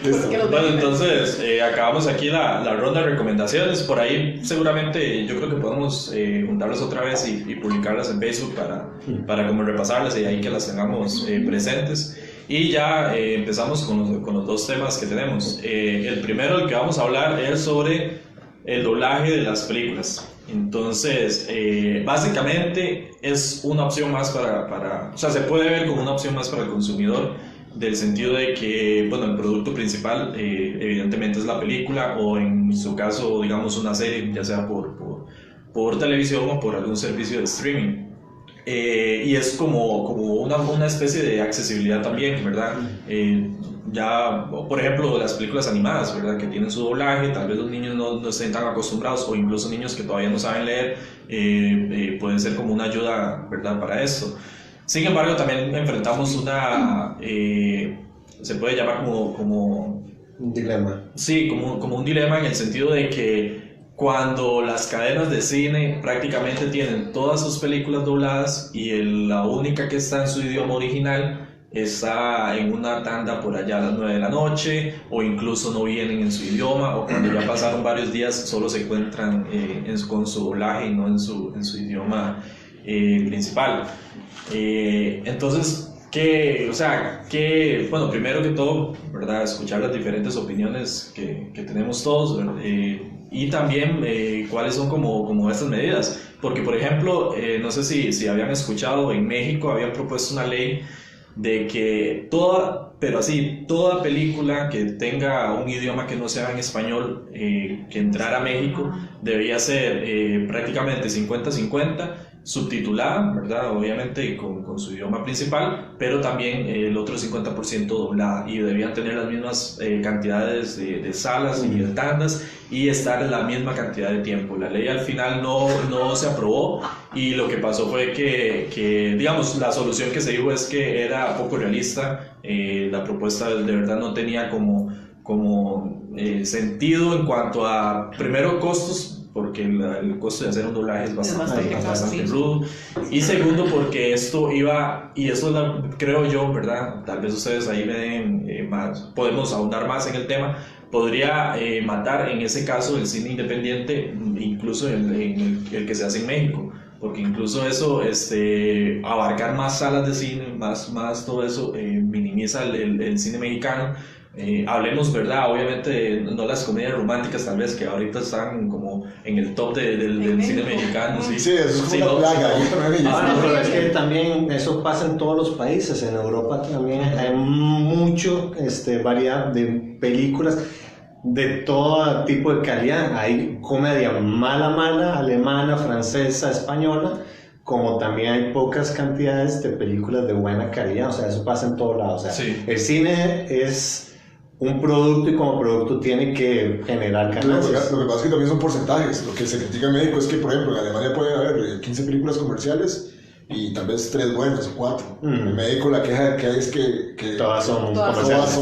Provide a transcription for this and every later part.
Listo. Bueno, entonces acabamos aquí la ronda de recomendaciones. Por ahí seguramente yo creo que podemos juntarlas otra vez y publicarlas en Facebook para como repasarlas y ahí que las tengamos presentes. Y ya empezamos con los dos temas que tenemos. El primero, el que vamos a hablar, es sobre el doblaje de las películas. Entonces, básicamente es una opción más o sea, se puede ver como una opción más para el consumidor, del sentido de que, bueno, el producto principal evidentemente es la película, o en su caso, digamos, una serie, ya sea por televisión o por algún servicio de streaming. Y es como una especie de accesibilidad también, ¿verdad? Ya, por ejemplo, las películas animadas, ¿verdad? Que tienen su doblaje, tal vez los niños no estén tan acostumbrados, o incluso niños que todavía no saben leer, pueden ser como una ayuda, ¿verdad? Para esto. Sin embargo, también enfrentamos se puede llamar como Un dilema. sí, como un dilema, en el sentido de que cuando las cadenas de cine prácticamente tienen todas sus películas dobladas y la única que está en su idioma original está en una tanda por allá a las 9 de la noche, o incluso no vienen en su idioma, o cuando ya pasaron varios días solo se encuentran con su doblaje y no en su idioma principal. Entonces, bueno, primero que todo, ¿verdad? Escuchar las diferentes opiniones que tenemos todos, y también cuáles son como estas medidas. Porque, por ejemplo, no sé si habían escuchado, en México habían propuesto una ley de que toda película que tenga un idioma que no sea en español, que entrara a México, debía ser prácticamente 50-50, subtitulada, ¿verdad? Obviamente con su idioma principal, pero también el otro 50% doblada, y debían tener las mismas cantidades de salas y de tandas, y estar en la misma cantidad de tiempo. La ley al final no se aprobó, y lo que pasó fue que digamos, la solución que se dijo es que era poco realista. La propuesta de verdad no tenía como sentido en cuanto a, primero, costos, porque el costo de hacer un doblaje es bastante rudo, y segundo, porque esto iba, y eso creo yo, ¿verdad? Tal vez ustedes ahí me den más, podemos ahondar más en el tema, podría matar en ese caso el cine independiente, incluso el que se hace en México, porque incluso eso, abarcar más salas de cine, más todo eso, minimiza el cine mexicano. Hablemos, ¿verdad? Obviamente no las comedias románticas, tal vez, que ahorita están como en el top del cine mexicano. Sí, Sí, eso es como una plaga. Pero es que también eso pasa en todos los países. En Europa también hay mucho variedad de películas de todo tipo de calidad. Hay comedia mala, alemana, francesa, española, como también hay pocas cantidades de películas de buena calidad. O sea, eso pasa en todos lados. O sea, sí. El cine es un producto, y como producto tiene que generar ganancias. Lo que pasa es que también son porcentajes. Lo que se critica en México es que, por ejemplo, en Alemania puede haber 15 películas comerciales y tal vez 3 buenas o 4. En México la queja que hay es que Todas son comerciales.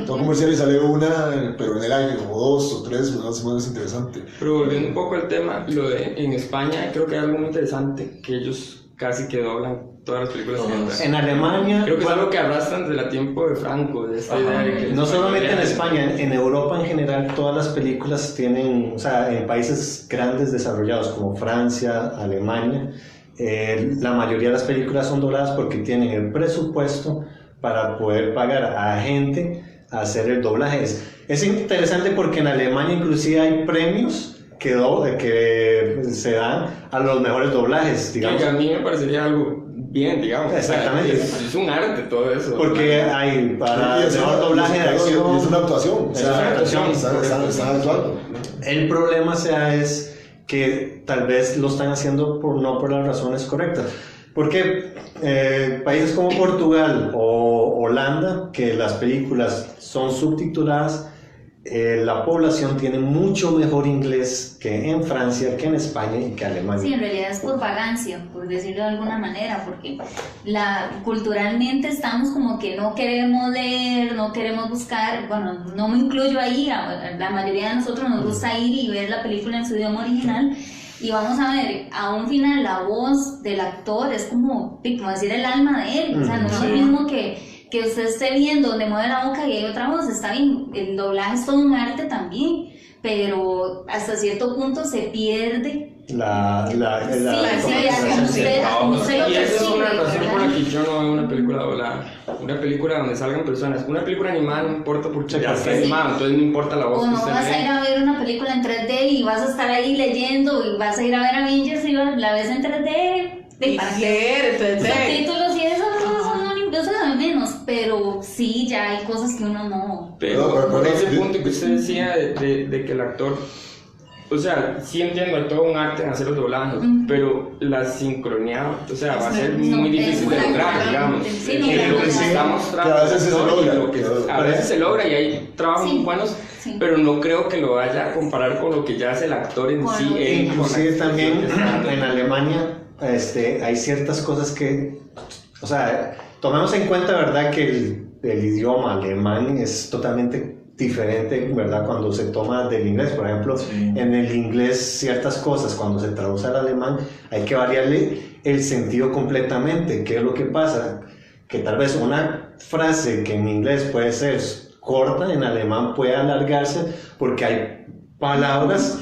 Todas comerciales, y sale una, pero en el año, o 2 o 3, ¿verdad? Es interesante. Pero volviendo un poco al tema, en España creo que hay algo muy interesante, que ellos casi que doblan todas las películas que entran. En Alemania, Creo que es algo que arrastran desde el tiempo de Franco, de esta idea de que no solamente en España, en Europa en general, todas las películas tienen, o sea, en países grandes desarrollados como Francia, Alemania, la mayoría de las películas son dobladas porque tienen el presupuesto para poder pagar a gente a hacer el doblaje. Es interesante porque en Alemania inclusive hay premios que se dan a los mejores doblajes, digamos. que a mí me parecería algo bien, digamos. Exactamente. Es un arte todo eso. Porque hay para el mejor doblaje de acción. Es una actuación. Es una actuación. Están actuando. El problema es que tal vez lo están haciendo no por las razones correctas. Porque países como Portugal o Holanda, que las películas son subtituladas, la población tiene mucho mejor inglés que en Francia, que en España y que en Alemania. Sí, en realidad es por vagancia, por decirlo de alguna manera, porque culturalmente estamos como que no queremos leer, no queremos buscar, bueno, no me incluyo ahí, la mayoría de nosotros nos gusta ir y ver la película en su idioma original, y vamos a ver, a un final la voz del actor es como decir el alma de él, o sea, no es lo mismo que que usted esté viendo donde mueve la boca y hay otra voz, está bien, el doblaje es todo un arte también, pero hasta cierto punto se pierde. Sí, usted lo Y esa es una percibe, razón por la ¿verdad? que yo no veo una película doblada. Una película donde salgan personas. Una película animada no importa porque ya está animada, entonces no importa la voz O que no usted vas a ir ve. a ver una película en 3D y vas a estar ahí leyendo y vas a ir a ver Avengers y la ves en 3D. Y ¿Para qué? leer, entonces. Subtítulos y eso no menos, pero sí, ya hay cosas que uno no. Pero por ese sí. punto que usted decía de que el actor, o sea, sí entiendo, hay todo un arte en hacer los doblajes, pero la sincronía, o sea, va a ser muy difícil de lograr, digamos. Sí, Entre lo que sí. está mostrando, Que a veces se ¿no? logra, Y lo que claro. a veces se logra y hay trabajos Sí. muy buenos, Sí. pero no creo que lo vaya a comparar con lo que ya hace el actor en Con sí. lo que- Inclusive también con la expresión que en está Alemania hay ciertas cosas que, o sea, tomemos en cuenta, ¿verdad?, que el idioma alemán es totalmente diferente, ¿verdad?, cuando se toma del inglés. Por ejemplo, Sí. en el inglés ciertas cosas, cuando se traduce al alemán, hay que variarle el sentido completamente. ¿Qué es lo que pasa? Que tal vez una frase que en inglés puede ser corta, en alemán puede alargarse porque hay palabras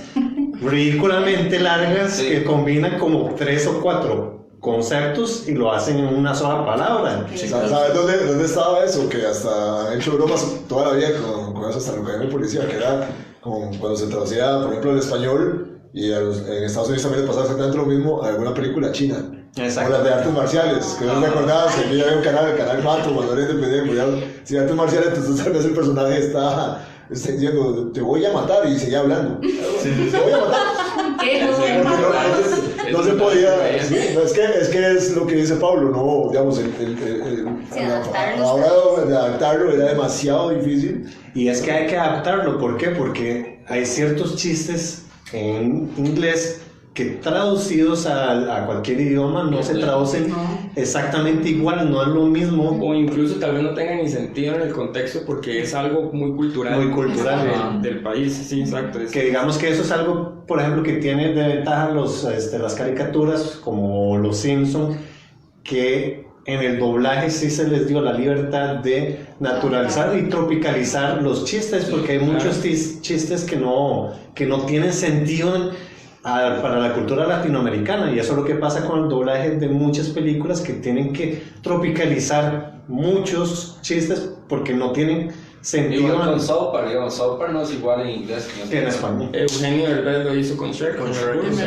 ridículamente largas que combinan como 3 o 4 conceptos y lo hacen en una sola palabra. ¿Sabes dónde estaba eso? Que hasta han hecho bromas toda la vida con eso, hasta lo que hay en policía, que era como cuando se traducía, por ejemplo, el español, y en Estados Unidos también le pasaba exactamente lo mismo a alguna película china. Exacto. O las de artes marciales, que no te acordabas, que aquí había un canal, el canal 4, cuando era independiente, si artes marciales, entonces tal vez el personaje está diciendo, te voy a matar, y seguía hablando. Te voy a matar. ¿Qué? Porque no se podía. Sí, no, es que es lo que dice Pablo, no, digamos, Sí, adaptarlo. ahora de adaptarlo era demasiado difícil. Y es que hay que adaptarlo. ¿Por qué? Porque hay ciertos chistes en inglés que traducidos a cualquier idioma no se traducen exactamente igual, no es lo mismo. O incluso tal vez no tenga ni sentido en el contexto porque es algo muy cultural. Muy cultural. Del país, sí, exacto. Que digamos que eso es algo, por ejemplo, que tiene de ventaja las caricaturas como Los Simpson, que en el doblaje sí se les dio la libertad de naturalizar y tropicalizar los chistes, porque hay muchos chistes que no tienen sentido para la cultura latinoamericana, y eso es lo que pasa con el doblaje de muchas películas, que tienen que tropicalizar muchos chistes porque no tienen sentido Igual con South Park no es igual en inglés que en español. Eugenio Derbez lo hizo con Shrek. Con Shrek, Shrek, sí.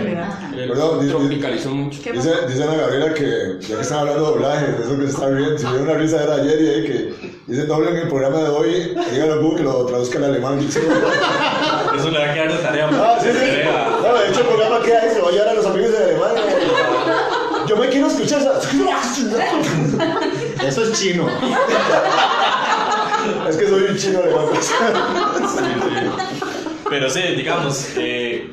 Él Perdón, tropicalizó mucho. Dice Ana Gabriela que, ya que están hablando de doblaje, de eso que se está riendo, si me dio una risa era ayer y ahí que dice doble en el programa de hoy, díganle a Google que lo traduzca al alemán. Eso le va a quedar de tarea. Sí. Bueno, de hecho el programa que hay se va a llevar a los amigos de Alemania. Yo me quiero escuchar esa. Eso es chino. Es que soy un chino alemán. Pero sí, digamos,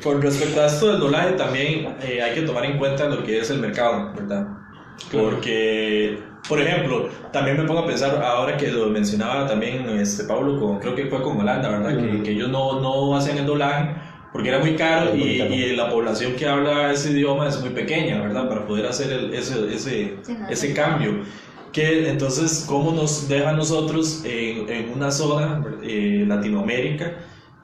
con respecto a esto del doblaje también hay que tomar en cuenta lo que es el mercado, ¿verdad? Porque, por ejemplo, también me pongo a pensar, ahora que lo mencionaba también Pablo, creo que fue con Holanda, ¿verdad? Que ellos no hacían el doblaje porque era muy caro y la población que habla ese idioma es muy pequeña, ¿verdad? Para poder hacer ese cambio. Que entonces, ¿cómo nos deja a nosotros en una zona, Latinoamérica,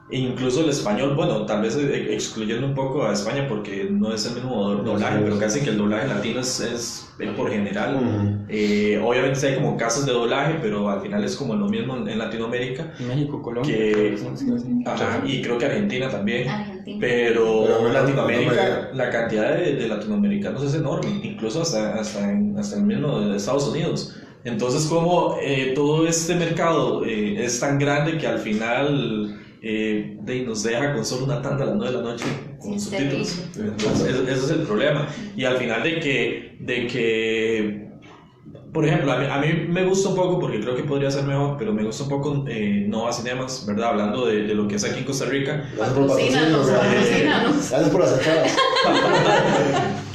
e incluso el español, bueno, tal vez excluyendo un poco a España porque no es el mismo doblaje, pero casi que el doblaje latino es por general. Obviamente sí hay como casos de doblaje, pero al final es como lo mismo en Latinoamérica. México, Colombia. Ajá, y creo que Argentina también. Argentina. Pero en Latinoamérica, la cantidad de latinoamericanos es enorme, incluso hasta el mismo de Estados Unidos. Entonces, como todo este mercado es tan grande que al final nos deja con solo una tanda a las 9 de la noche con subtítulos. Entonces, ese es el problema. Y al final de que por ejemplo, a mí me gusta un poco, porque creo que podría ser mejor, pero me gusta un poco Nova Cinemas, ¿verdad? Hablando de lo que es aquí en Costa Rica. Gracias por patrocinarnos. Patrocínanos. Gracias por aceptarlas.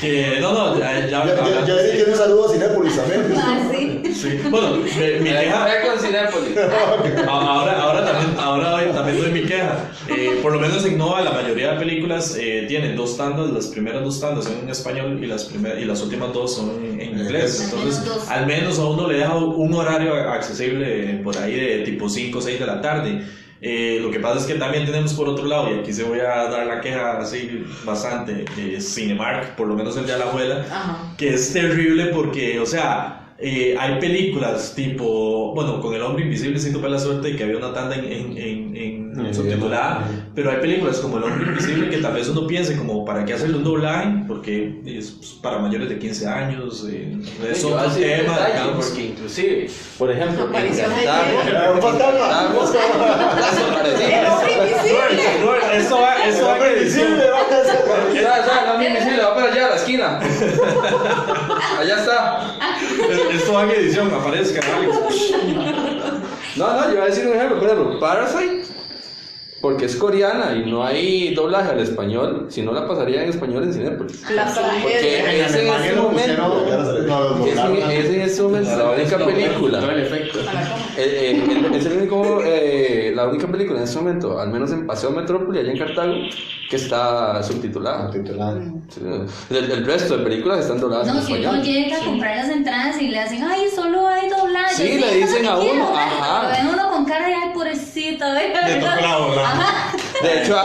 Que no, ya Ya tiene un saludo a Cinépolis también. Ah, sí. Sí. Bueno, mi queja. Ve con Cinépolis. Ahora también doy mi queja. Por lo menos en Nova la mayoría de películas tienen 2 tandas. Las primeras 2 tandas son en español y las últimas 2 son en inglés. Entonces, al menos a uno le deja un horario accesible por ahí de tipo 5 o 6 de la tarde. Lo que pasa es que también tenemos por otro lado, y aquí se voy a dar la queja así bastante, Cinemark, por lo menos el de la abuela, que es terrible porque, o sea, hay películas tipo, bueno, con El Hombre Invisible sí tuve la suerte de que había una tanda en subtitulada, pero hay películas como El Hombre Invisible que tal vez uno piense como para qué hacerle un doblaje, porque es para mayores de 15 años, es otro tema, digamos. Porque inclusive, por ejemplo, Aparición de Un fantasma. Eso va en edición. No, mi invisible, va para allá, a la esquina. Allá está. Esto va en edición, aparezca Alex. No, yo iba a decir un ejemplo, por ejemplo, Parasite, porque es coreana y no hay doblaje al español, si no la pasaría en español en Cinépolis. La Porque tragedia. es en este momento, es en este momento la única película. Todo el efecto. Es el único, la única película en este momento, al menos en Paseo Metrópoli, allá en Cartago, que está subtitulada. Sí, el resto de películas están dobladas en No, si español. uno llega a comprar las entradas y le hacen, ay, solo hay doblaje. Sí, le dicen a uno, ajá. Lo ven uno con cara de, ay, pobrecito, Le tocó la bola. Ajá. De hecho,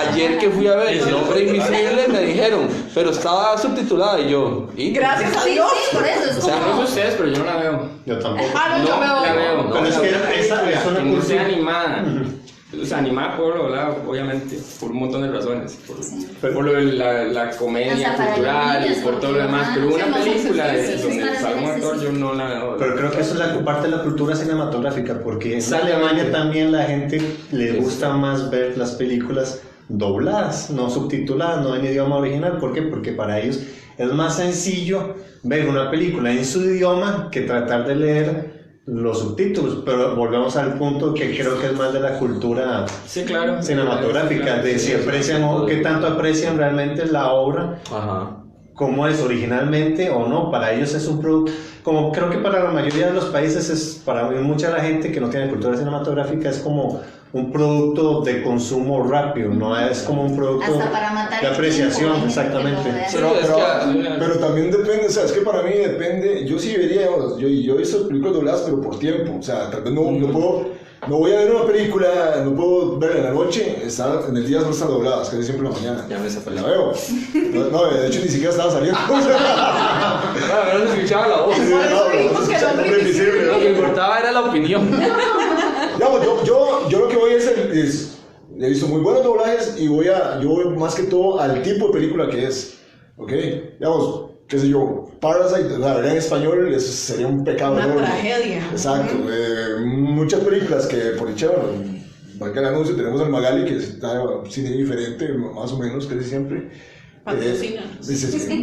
ayer que fui a ver El Hombre Invisible me dijeron, pero estaba subtitulada y yo, ¿y? Gracias a Sí, Dios. sí, por eso es O sea, No sé como... ustedes, pero yo no la veo. Yo tampoco. Ah, no, yo No la veo. veo. Pero es que esa es una que no sea cultura. animada. O sea, animada por lo lado, obviamente, por un montón de razones. Por lo de la comedia Hasta para cultural los y por todo lo niños, demás. Pero sí, una no, sí, película sí, sí, donde para sale un hacer actor, ejercicio. yo no la veo. Pero creo que eso es la parte de la cultura cinematográfica, porque en Exactamente. Alemania también la gente le gusta más ver las películas dobladas, no subtituladas, no en idioma original. ¿Por qué? Porque para ellos es más sencillo ver una película en su idioma que tratar de leer los subtítulos, pero volvemos al punto que creo que es más de la cultura Sí, claro. cinematográfica, de si aprecian o qué tanto aprecian realmente la obra, Ajá. cómo es originalmente o no. Para ellos es un producto, como creo que para la mayoría de los países es, para mucha la gente que no tiene cultura cinematográfica, es como un producto de consumo rápido, no es como un producto Hasta para matar de el apreciación, tiempo, exactamente. hay gente que lo ve. Pero también depende, o sea, es que para mí depende, yo sí vería, yo he visto películas dobladas, pero por tiempo, o sea, tal vez no voy a ver una película, no puedo verla en la noche, en el día no están dobladas, casi siempre en la mañana. Ya me esa La veo. No, de hecho ni siquiera estaba saliendo. Bueno, no se escuchaba la voz. Sí, no, dijimos que el hombre invisible. Lo que importaba era la opinión. Digamos, yo lo que voy es he visto muy buenos doblajes y yo voy más que todo al tipo de película que es, ¿ok? Digamos, qué sé yo, Parasite, la verdad en español eso sería un pecado Una enorme. tragedia. Exacto, muchas películas que por dicho, bueno, valga el anuncio, tenemos al Magali que está cine diferente, más o menos, casi siempre. Patrocina.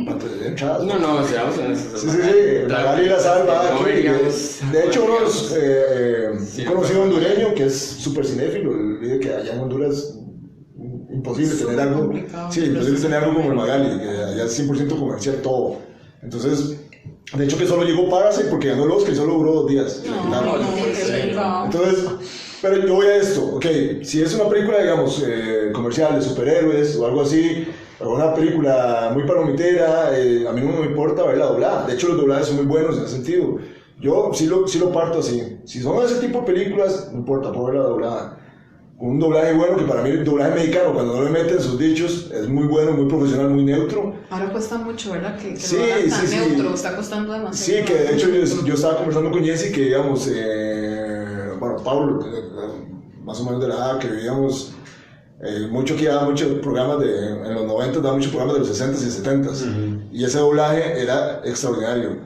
Patrocina entradas. No, seamos honestos. Sí, Magali la salva. No, digamos, De hecho, un sí, conocido hondureño que es súper cinéfilo, dice que allá en Honduras imposible Súper tener algo. complicado. Sí, imposible tener algo como el Magali, que allá es 100% comercial todo. Entonces, de hecho que solo llegó Parasite porque ganó el Oscar y solo duró 2 días. Claro. Entonces, pero yo voy a esto, ok, si es una película, digamos, comercial de superhéroes o algo así, o una película muy palomitera, a mí no me importa verla doblada. De hecho, los doblajes son muy buenos en ese sentido. Yo sí lo parto así. Si son ese tipo de películas, no importa, puedo verla doblada. Un doblaje bueno, que para mí el doblaje mexicano, cuando no le meten sus dichos, es muy bueno, muy profesional, muy neutro. Ahora cuesta mucho, ¿verdad? Que Sí, lo hagan tan sí, neutro, está costando demasiado. Sí, que de hecho yo estaba conversando con Jessy que, digamos, bueno, Pablo, más o menos de la edad que vivíamos, mucho que daba muchos programas en los 90, daba muchos programas de los 60s y 70s. Y ese doblaje era extraordinario,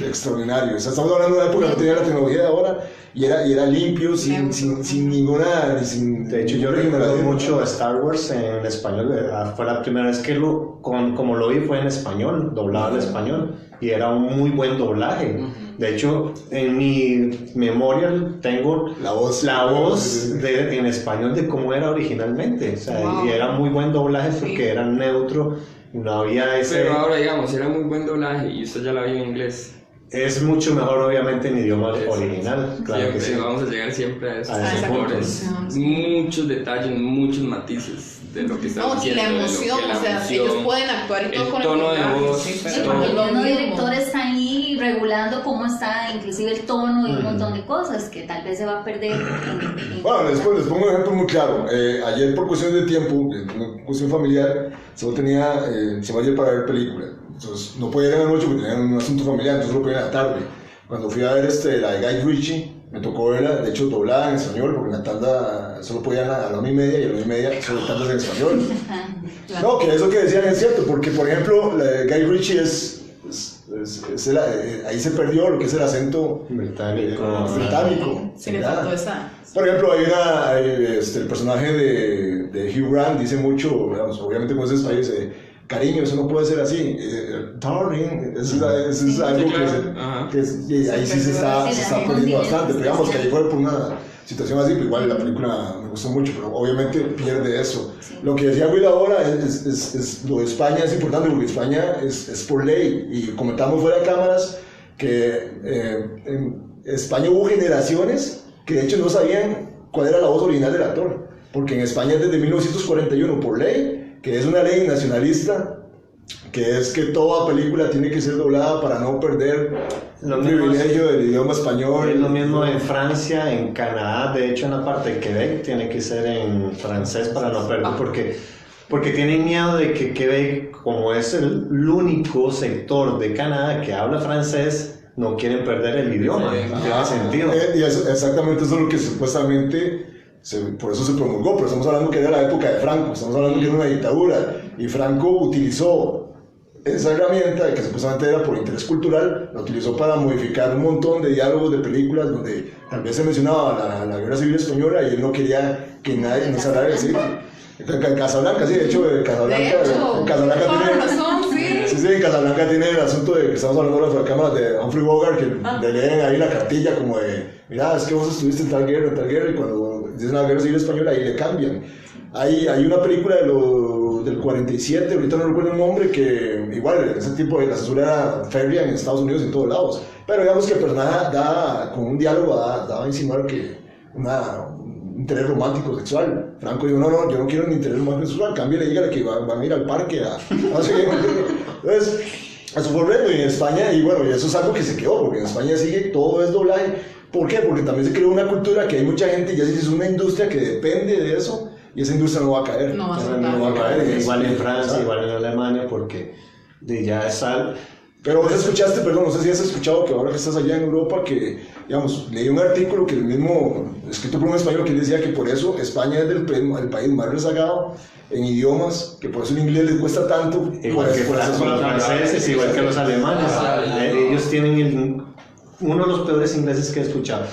extraordinario. O sea, estamos hablando de una época que no tenía la tecnología de ahora y era limpio, sin ninguna... De hecho, yo recuerdo mucho a Star Wars en español. Fue la primera vez que como lo vi fue en español, doblado al español, y era un muy buen doblaje. De hecho, en mi memoria tengo la voz en español de cómo era originalmente. O sea, y era muy buen doblaje porque era neutro no había ese... Pero ahora, digamos, era muy buen doblaje y usted ya la vio en inglés. Es mucho mejor, obviamente, en idioma original, claro Siempre, que sí. vamos a llegar siempre a esos A ese errores. punto. Muchos detalles, muchos matices de lo que estamos No, y haciendo. la emoción, de lo que o sea, la ellos emoción, pueden actuar y todo el con tono de doblaje, voz, sí, Sí, pero porque no es lo el mismo mismo. director está ahí regulando cómo está inclusive el tono y un montón de cosas que tal vez se va a perder. Bueno, les pongo un ejemplo muy claro. Ayer, por cuestiones de tiempo, una cuestión familiar, solo tenía, se va ayer para ver película. Entonces, no podía ir en la noche porque tenía un asunto familiar, entonces lo podía ir en la tarde. Cuando fui a ver la de Guy Ritchie, me tocó verla, de hecho, doblada en español, porque en la tanda solo podían a la 1:30 y a la 1:30 solo tandas en español. No, que eso que decían es cierto, porque, por ejemplo, la de Guy Ritchie ahí se perdió lo que es el acento británico. Sí, le ¿verdad? faltó esa. Por ejemplo, el personaje de Hugh Grant dice mucho, digamos, obviamente como es español, dice, cariño, eso no puede ser así, darling, eso es algo que ahí sí se está perdiendo bastante, pero digamos que ahí fue por una situación así, pero igual la película me gustó mucho, pero obviamente pierde eso. Sí. Lo que decía Will ahora es lo de España es importante, porque España es por ley, y comentamos fuera de cámaras que en España hubo generaciones que de hecho no sabían cuál era la voz original del actor, porque en España desde 1941 por ley, que es una ley nacionalista, que es que toda película tiene que ser doblada para no perder el privilegio del idioma español. Es lo mismo en Francia, en Canadá, de hecho en la parte de Quebec tiene que ser en francés para no perder, porque tienen miedo de que Quebec, como es el único sector de Canadá que habla francés, no quieren perder el idioma, tiene sentido. Y exactamente eso es lo que supuestamente, por eso se promulgó, pero estamos hablando que era la época de Franco, estamos hablando que era una dictadura, y Franco utilizó esa herramienta que supuestamente era por interés cultural, la utilizó para modificar un montón de diálogos de películas donde tal vez se mencionaba la guerra civil española y él no quería que nadie nos hablara de decir. En Casablanca, sí, de hecho, Casablanca tiene... Sí, en Casablanca tiene el asunto de que estamos hablando de las cámaras de Humphrey Bogart, que le leen ahí la cartilla como de, mira, es que vos estuviste en tal guerra, y cuando dicen la guerra civil española, ahí le cambian. Hay una película del 47, ahorita no recuerdo el nombre, que igual, ese tipo de la censura era férrea en Estados Unidos y en todos lados, pero digamos que el personaje con un diálogo daba a insinuar que un interés romántico sexual. Franco dijo, no, yo no quiero un interés romántico sexual, cámbiale, dígale que van a ir al parque entonces, eso fue horrendo. Y en España, y bueno, y eso es algo que se quedó, porque en España sigue, todo es doblaje. ¿Por qué? Porque también se creó una cultura que hay mucha gente, ya es una industria que depende de eso, y esa industria no va a caer. No va a caer. Igual en Francia, igual en Alemania, porque ya es algo. Pero vos escuchaste, perdón, no sé si has escuchado que ahora que estás allá en Europa, que, digamos, leí un artículo que el mismo, escrito por un español, que decía que por eso España es el país más rezagado en idiomas, que por eso el inglés les cuesta tanto. Igual que los franceses, igual que los alemanes. Ellos tienen uno de los peores ingleses que he escuchado.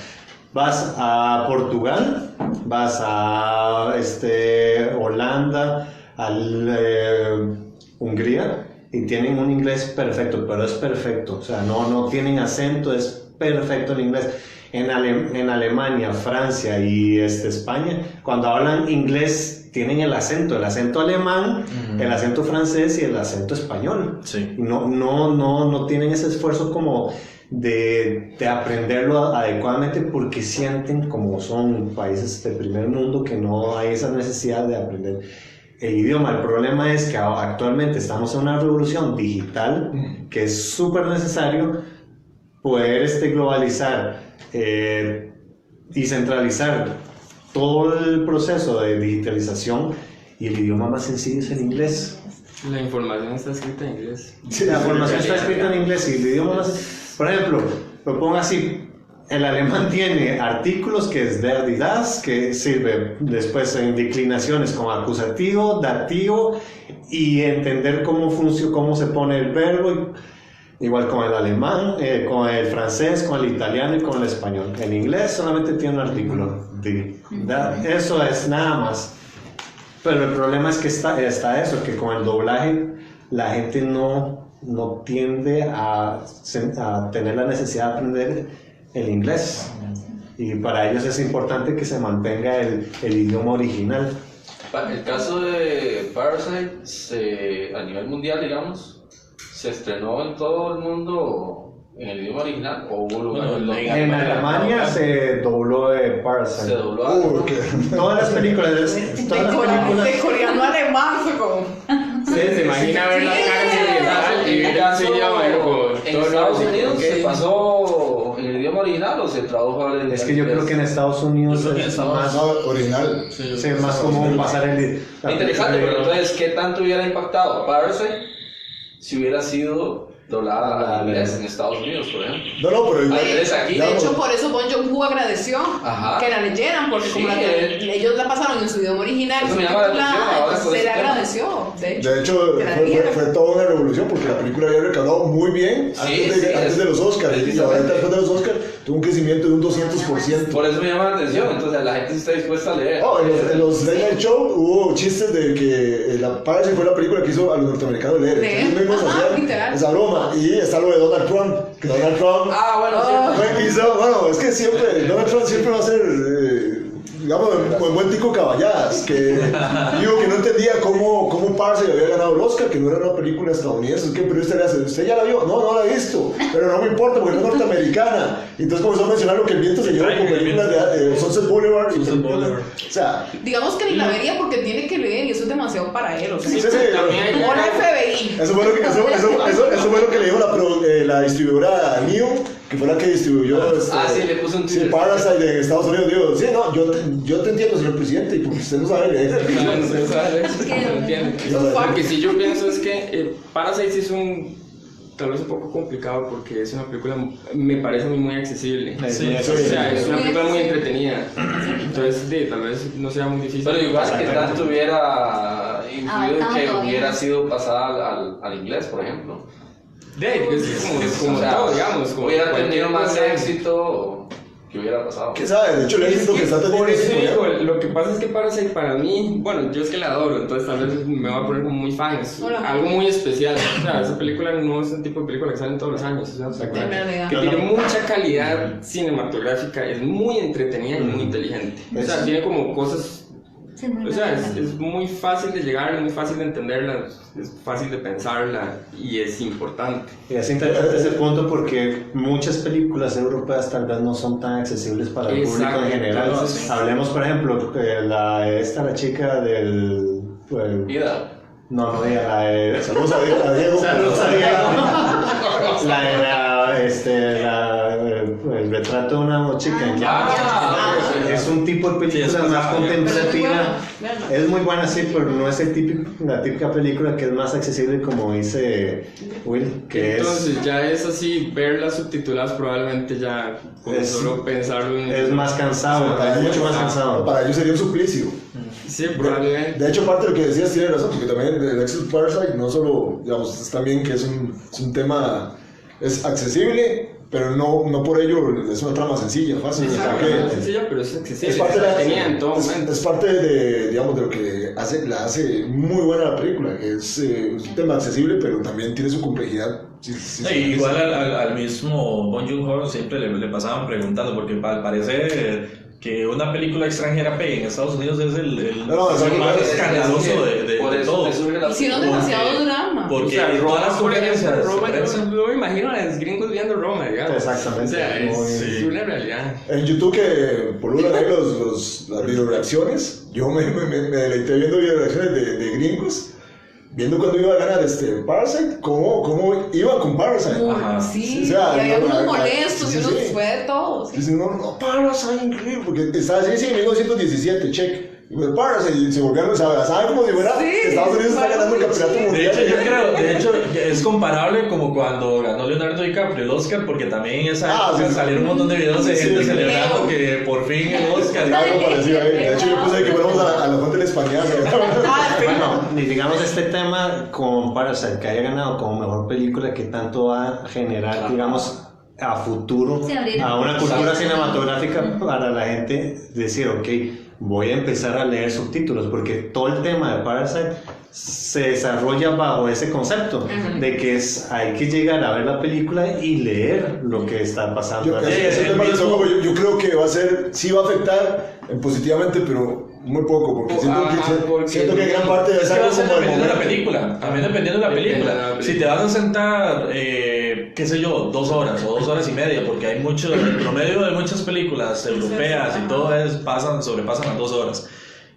Vas a Portugal, vas a Holanda, a Hungría, y tienen un inglés perfecto, pero es perfecto, o sea, no tienen acento, es perfecto el inglés. En Alemania, Francia y España, cuando hablan inglés tienen el acento alemán, el acento francés y el acento español. Sí. No tienen ese esfuerzo como de aprenderlo adecuadamente, porque sienten, como son países del primer mundo, que no hay esa necesidad de aprender el idioma. El problema es que actualmente estamos en una revolución digital que es súper necesario poder globalizar y centralizar todo el proceso de digitalización, y el idioma más sencillo es el inglés. La información está escrita en inglés. Sí, la información está escrita en inglés, y el idioma más... Por ejemplo, lo pongo así. El alemán tiene artículos que es der die das, que sirve después en declinaciones como acusativo, dativo, y entender cómo se pone el verbo, igual con el alemán, con el francés, con el italiano y con el español. En inglés solamente tiene un artículo. Eso es nada más. Pero el problema es que está eso, que con el doblaje la gente no tiende a tener la necesidad de aprender el inglés, y para ellos es importante que se mantenga el idioma original. El caso de Parasite, a nivel mundial, digamos, se estrenó en todo el mundo en el idioma original o hubo lugar en Alemania se dobló Parasite. Se dobló. Todas las películas. De coreano a alemán fue como. Se imagina ver la cara y ver así ¿En Estados Unidos se pasó en el idioma original o se tradujo al inglés? Es que yo creo que en Estados Unidos es más original. Sí, es más común pasar el. Interesante, pero entonces, ¿qué tanto hubiera impactado Parasite si hubiera sido doblada al inglés en Estados Unidos, por ejemplo? No, pero igual. Aquí, de hecho, por eso Bong Joon-ho agradeció que la leyeran, porque Sí, como ellos la pasaron en su idioma original, eso me llama la atención, ahora entonces con se le ese tema. agradeció. De hecho, fue toda una revolución porque la película había recaudado muy bien antes de los Oscars. Y ahora después de los Oscars tuvo un crecimiento de un 200%. Por eso me llama la atención, entonces la gente está dispuesta a leer. En los Late Night Show hubo chistes de que la Parasite fue la película que hizo a los norteamericanos leer. Ellos mismos hacían esa broma. Y está lo de Donald Trump, que Donald Trump es que siempre Donald Trump siempre va a ser digamos un buen tico caballadas, que digo que no entendía cómo Parasite había ganado el Oscar, que no era una película estadounidense. ¿Qué periodista le hace? ¿Usted ya la vio? No la he visto, pero no me importa porque no es norteamericana. Y entonces comenzó a mencionar lo que el viento se lleva con películas de Sunset Boulevard. O sea, digamos que ni la vería porque tiene que leer y eso es demasiado para él. O sea, también o la FBI. Eso fue lo que le dijo la distribuidora Neon, que fue la que distribuyó sí, le puso un tweet. Parasite en Estados Unidos. Digo, sí, no, yo te entiendo, señor presidente, y porque usted no sabe leer. Usted sabe, no entiende. Lo que sí yo pienso es que Parasite sí es tal vez un poco complicado porque es una película, me parece a mí muy accesible. O sea, es una película muy entretenida. Entonces, tal vez no sea muy difícil. Pero igual que tanto hubiera influido que hubiera sido pasada al inglés, por ejemplo. Es como todo, digamos. Como hubiera tenido más éxito que hubiera pasado. ¿Qué sabe? De hecho, el éxito que está teniendo. Por eso digo, lo que pasa es que Parasite para mí, bueno, yo es que la adoro, entonces tal vez me voy a poner como muy fan, es algo muy especial. O sea, esa película no es un tipo de película que sale todos los años, es una película que tiene mucha calidad cinematográfica, es muy entretenida y muy inteligente. O sea, tiene como cosas. O sea, es muy fácil de llegar, es muy fácil de entenderla, es fácil de pensarla y es importante. Y es interesante ese punto porque muchas películas europeas tal vez no son tan accesibles para el público en general. Hablemos, por ejemplo, la chica del... Vida. No, saludos a Diego. El retrato de una chica en llamas. Es un tipo de película más contemplativa. Es muy buena, sí, pero no es la típica película que es más accesible, como dice Will. Entonces, ya es así, verlas subtituladas probablemente ya, solo pensarlo es más cansado, es mucho más cansado. Para ellos sería un suplicio. Sí, probablemente. De hecho, parte de lo que decías tiene razón, porque también el Exit Parasite no solo, digamos, es también que es un tema, es accesible, pero no por ello es una trama sencilla, fácil. Es sencilla, pero es accesible. Es parte de lo que la hace muy buena la película, que es un tema accesible, pero también tiene su complejidad. Igual al mismo Bong Joon-ho siempre le pasaban preguntando, porque al parecer que una película extranjera pegue en Estados Unidos es el más escandaloso de todo. Hicieron demasiado drama. Porque Roma, por ejemplo, Roma, yo me imagino a los gringos viendo Roma, digamos. Exactamente. O sea, es una realidad. En YouTube, que pululan ahí las videoreacciones, yo me deleité viendo videoreacciones de gringos. Viendo cuando iba a ganar Parasite, cómo iba con Parasite. Sí, o sea, y había unos molestos y unos fue de todos. Dicen, no, Parasite, increíble, porque estaba así en 1917, check. Y pues Parasite, y se volvieron, ¿saben como si fuera Estados Unidos está ganando el campeonato mundial? De hecho, es comparable como cuando ganó Leonardo DiCaprio el Oscar, porque también en esa época salieron un montón de videos de gente celebrando que por fin el Oscar. Algo parecido ahí. De hecho, yo puse que fuéramos a la fuente del español. Bueno, digamos este tema con Parasite, que haya ganado como mejor película, que tanto va a generar, digamos, a futuro, a una cultura cinematográfica para la gente decir, ok, voy a empezar a leer subtítulos, porque todo el tema de Parasite se desarrolla bajo ese concepto de que hay que llegar a ver la película y leer lo que está pasando. Yo creo que sí va a afectar positivamente, pero muy poco, porque siento que gran parte de esa va a ser dependiendo de la película. También dependiendo de la película. Si te vas a sentar, qué sé yo, 2 horas o 2 horas y media, porque hay mucho, el promedio de muchas películas europeas y todo sobrepasan las 2 horas.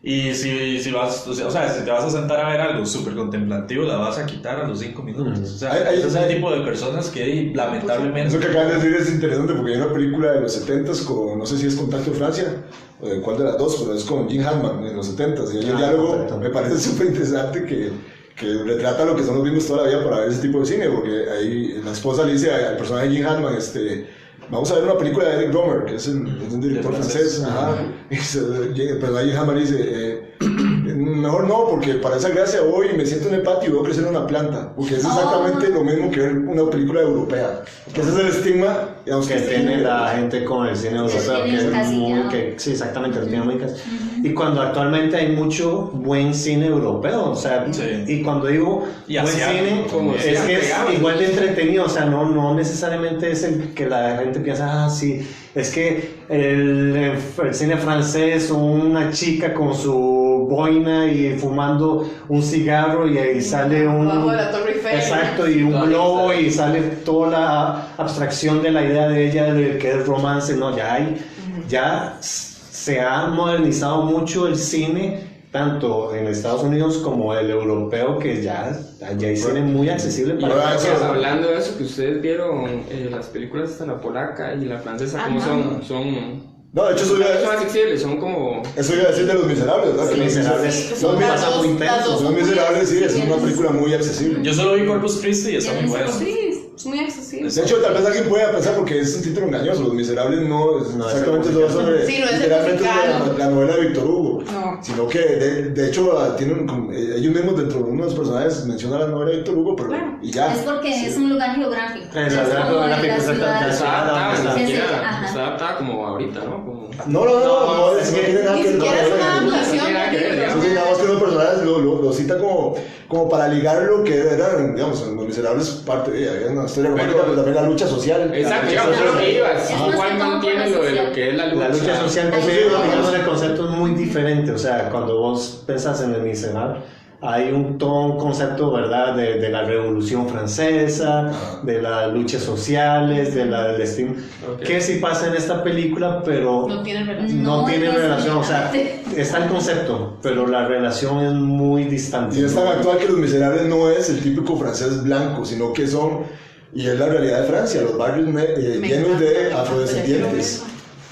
Y si vas, o sea, si te vas a sentar a ver algo súper contemplativo, la vas a quitar a los 5 minutos. O sea, ese es el tipo de personas que lamentablemente... Eso que acaban de decir es interesante porque hay una película de los 70s con, no sé si es Contacto de Francia, o de cuál de las dos, pero es con Jim Hammond en los 70s. Y el diálogo me parece súper interesante que retrata lo que estamos viendo toda la vida para ver ese tipo de cine, porque ahí la esposa le dice al personaje de Jim Hammond, vamos a ver una película de Eric Romer, que es un director francés. Pero ahí Hammer dice, mejor no, porque para esa gracia voy y me siento en el patio y veo crecer una planta, porque es exactamente lo mismo que ver una película europea, que ese es el estigma, digamos, que tiene la gente con el cine europeo, sí, exactamente, el cine muy casi. Y cuando actualmente hay mucho buen cine europeo, o sea, y cuando digo buen cine, es que es igual de entretenido, o sea, no necesariamente es el que la gente piensa, sí, es que el cine francés, una chica con su boina y fumando un cigarro y ahí sale bajo de la Torre Eiffel, exacto, y un globo y sale toda la abstracción de la idea de ella de que es romance. No, ya se ha modernizado mucho el cine, tanto en Estados Unidos como el europeo, que ya hay cine muy accesible para todos. Hablando de eso, que ustedes vieron las películas hasta la polaca y la francesa, ¿cómo son? No, de hecho son accesibles, son como... Eso iba a decir de Los Miserables, ¿verdad? Los Miserables son muy intensos. Los Miserables, sí, es una película muy accesible. Yo solo vi Corpus Christi y está muy bueno. Sí, es muy accesible. De hecho, tal vez alguien pueda pensar, porque es un título engañoso, Los Miserables no exactamente todo sobre... Sí, no es literalmente la novela de Víctor Hugo. No. Sino que, de hecho, ellos mismos dentro de uno de los personajes mencionan la novela de Víctor Hugo, pero y ya. Es porque es un lugar geográfico. Es está adaptada como ahorita, ¿no? No, es que no tiene nada que ver. Ni siquiera es una adaptación. Sí, nada más que los personajes lo cita como para ligar lo que eran, digamos, en Los Miserables, parte de una historia romántica, pero también la lucha social. Exacto, digamos, es lo que ibas. Igual mantiene lo de lo que es la lucha social, pero el concepto es muy diferente. O sea, cuando vos pensás en El Miserable, hay todo un concepto, ¿verdad?, de la Revolución Francesa, de las luchas sociales, del estímulo, que sí pasa en esta película, pero no tiene relación. No tiene relación, o sea, está el concepto, pero la relación es muy distante. Y es tan actual que Los Miserables no es el típico francés blanco, sino que y es la realidad de Francia, los barrios llenos de afrodescendientes.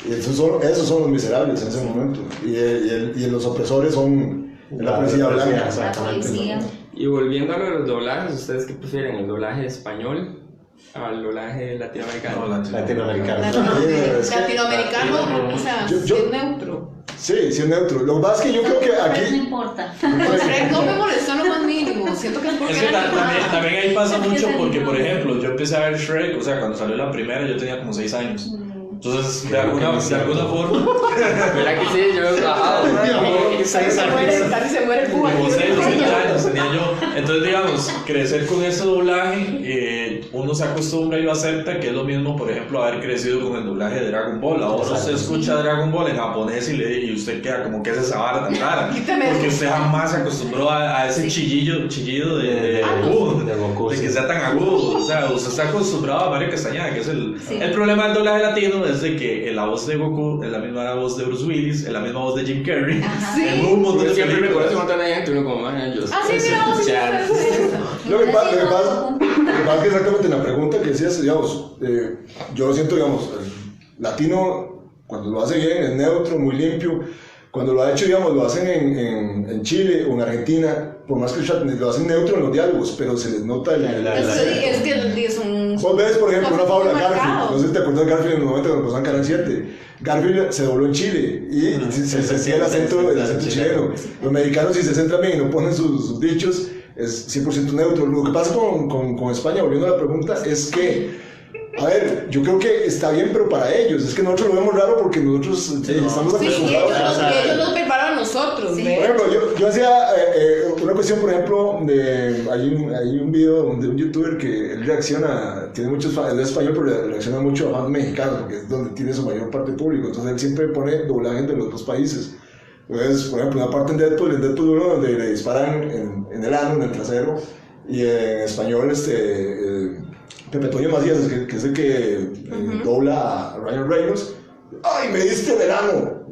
Y esos son los miserables en ese momento. Y los opresores son la policía blanca. Exactamente. Y volviendo a lo de los doblajes, ¿ustedes qué prefieren? ¿El doblaje español al doblaje latinoamericano? Latinoamericano, o sea, es neutro. Sí, es neutro. Lo que pasa es que yo creo que aquí... No importa. Shrek no me molestó lo más mínimo. Siento que es porque... Es que también ahí pasa mucho porque, por ejemplo, yo empecé a ver Shrek, o sea, cuando salió la primera yo tenía como 6 años. Entonces, de alguna forma... ¿Verdad que sí? Yo casi se muere el cubo. Como 6 o 7 años tenía yo. Entonces, digamos, crecer con ese doblaje, uno se acostumbra y lo acepta, que es lo mismo, por ejemplo, haber crecido con el doblaje de Dragon Ball. Ahora usted escucha Dragon Ball en japonés y usted queda como que es esa vara tan rara. Porque usted jamás se acostumbró a ese chillido de Goku, de que sea tan agudo. O sea, usted está acostumbrado a Mario Castañeda, que es el problema del doblaje latino. Es de que la voz de Goku es la misma voz de Bruce Willis, es la misma voz de Jim Carrey. En un montón de siempre recuerdo un montón de gente, uno como, ellos. Sí, mira, Lo que pasa es que exactamente en la pregunta que decías, digamos, yo siento, digamos, el latino, cuando lo hace bien, es neutro, muy limpio. Cuando lo ha hecho, digamos, lo hacen en Chile o en Argentina, por más que lo hacen neutro en los diálogos, pero se les nota es que es un... Vos ves, por ejemplo, una fábula de Garfield, no sé si te acuerdas de Garfield en el momento cuando pasaban Canal 7. Garfield se dobló en Chile y se hacía el acento chileno. Los mexicanos, si se centran bien y no ponen sus dichos, es 100% neutro. Lo que pasa con España, volviendo a la pregunta, es que a ver, yo creo que está bien, pero para ellos. Es que nosotros lo vemos raro porque nosotros estamos acostumbrados. Ellos nos preparan a nosotros. Sí. Por ejemplo, yo hacía una cuestión, por ejemplo, hay un video de un youtuber que él reacciona, tiene muchos fans, él es español, pero reacciona mucho a fans mexicanos, porque es donde tiene su mayor parte público. Entonces él siempre pone doblaje de los dos países. Entonces, por ejemplo, una parte en Deadpool 1 donde le disparan en el ano, en el trasero, y en español, Pepe Toño Macías, que es el que dobla a Ryan Reynolds. ¡Ay, me diste en el ano!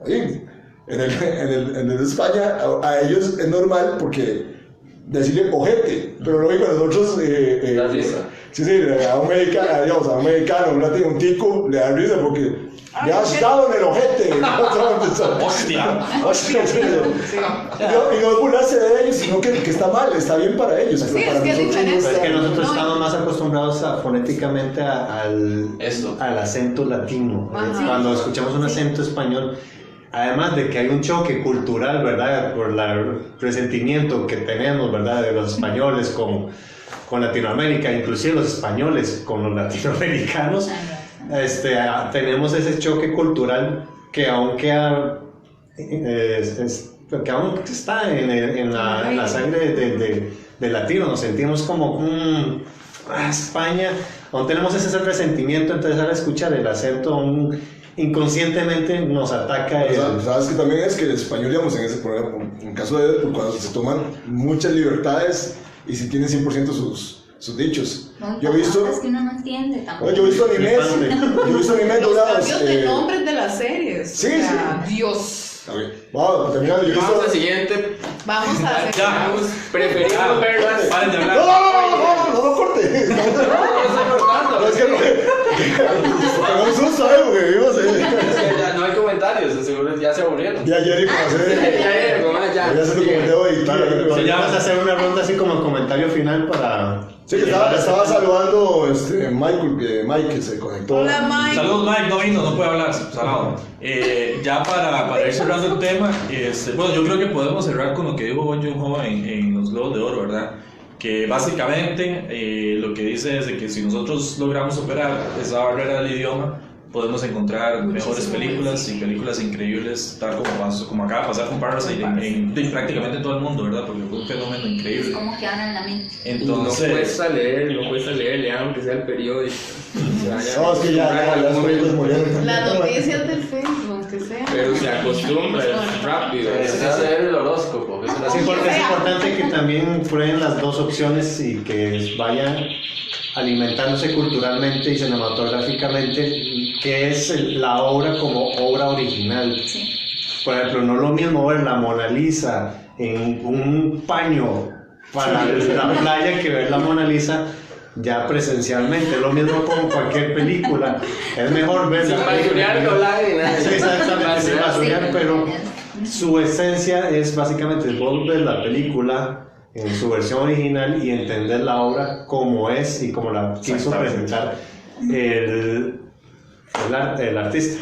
Ahí. En el de España, a ellos es normal porque decirle ojete, pero luego nosotros da risa. Sí, a un mexicano, un latino, un tico, le da risa porque le has dado en el ojete. ¡Hostia! Y no burlarse de ellos, sino que está mal, está bien para ellos. Sí, pero para es que es diferente. Es que nosotros No, estamos más acostumbrados fonéticamente al acento latino. Ajá. Cuando escuchamos un acento español, además de que hay un choque cultural, ¿verdad? Por el resentimiento que tenemos, ¿verdad? De los españoles con Latinoamérica, inclusive los españoles con los latinoamericanos, tenemos ese choque cultural que aún queda, que aún está en la sangre de latino. Nos sentimos como España, aún tenemos ese resentimiento, entonces al escuchar el acento inconscientemente nos ataca. Sabes que también es que el español, digamos, en ese programa, en caso de Deadpool, cuando se toman muchas libertades y si tienen 100% sus dichos. No, Yo he visto... Es que uno no entiende tampoco. Yo he visto animes los doblados. cambios de nombres de las series. Sí, o sea, Dios. Vamos, para terminar, yo he visto... Vamos al siguiente. Vamos a hacer. Ya. Preferimos verlas. Paren de No, hablar. no corte. No, es que no. Tengo un susto, porque vivimos Ya no hay comentarios, seguro ya se aburrieron. Ya ayer iba a hacer... Voy a hacer un comentario de Claro, Ikea. ya vas a hacer una ronda así como comentario final para... Sí, que estaba saludando Mike, que se conectó. Hola, Mike. Saludos, Mike, no vino, no puede hablar, salado. Ya para ir cerrando el tema, bueno, yo creo que podemos cerrar con lo que dijo Bong Joon-ho en los Globos de Oro, ¿verdad? Que básicamente lo que dice es de que si nosotros logramos superar esa barrera del idioma, podemos encontrar mejores películas y películas increíbles, tal como acaba de pasar con Parasite en prácticamente todo el mundo, ¿verdad? Porque fue un fenómeno increíble. Es como que ahora en la mente. Entonces, No cuesta leer, lean aunque sea el periódico. No, es que ya las películas murieron. Las noticias del Facebook, que sea. Pero se acostumbra, es rápido. Es hacer el horóscopo. Es importante que también prueben las dos opciones y que vayan alimentándose culturalmente y cinematográficamente, que es la obra como obra original. Sí. Por ejemplo, no es lo mismo ver la Mona Lisa en un paño para la playa que ver la Mona Lisa ya presencialmente. Es lo mismo con cualquier película. Es mejor ver la película. Sí, exactamente, sin basurear, pero su esencia es básicamente vos ver la película en su versión original y entender la obra como es y como la quiso presentar el artista.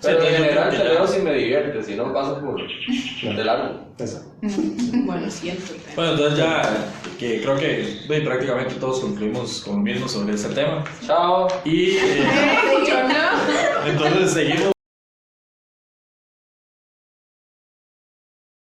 Pero en general te veo si me divierte, si no paso por de largo. Bueno, siento. bueno, entonces ya que creo que prácticamente todos concluimos con lo mismo sobre este tema. Chao. Y entonces seguimos.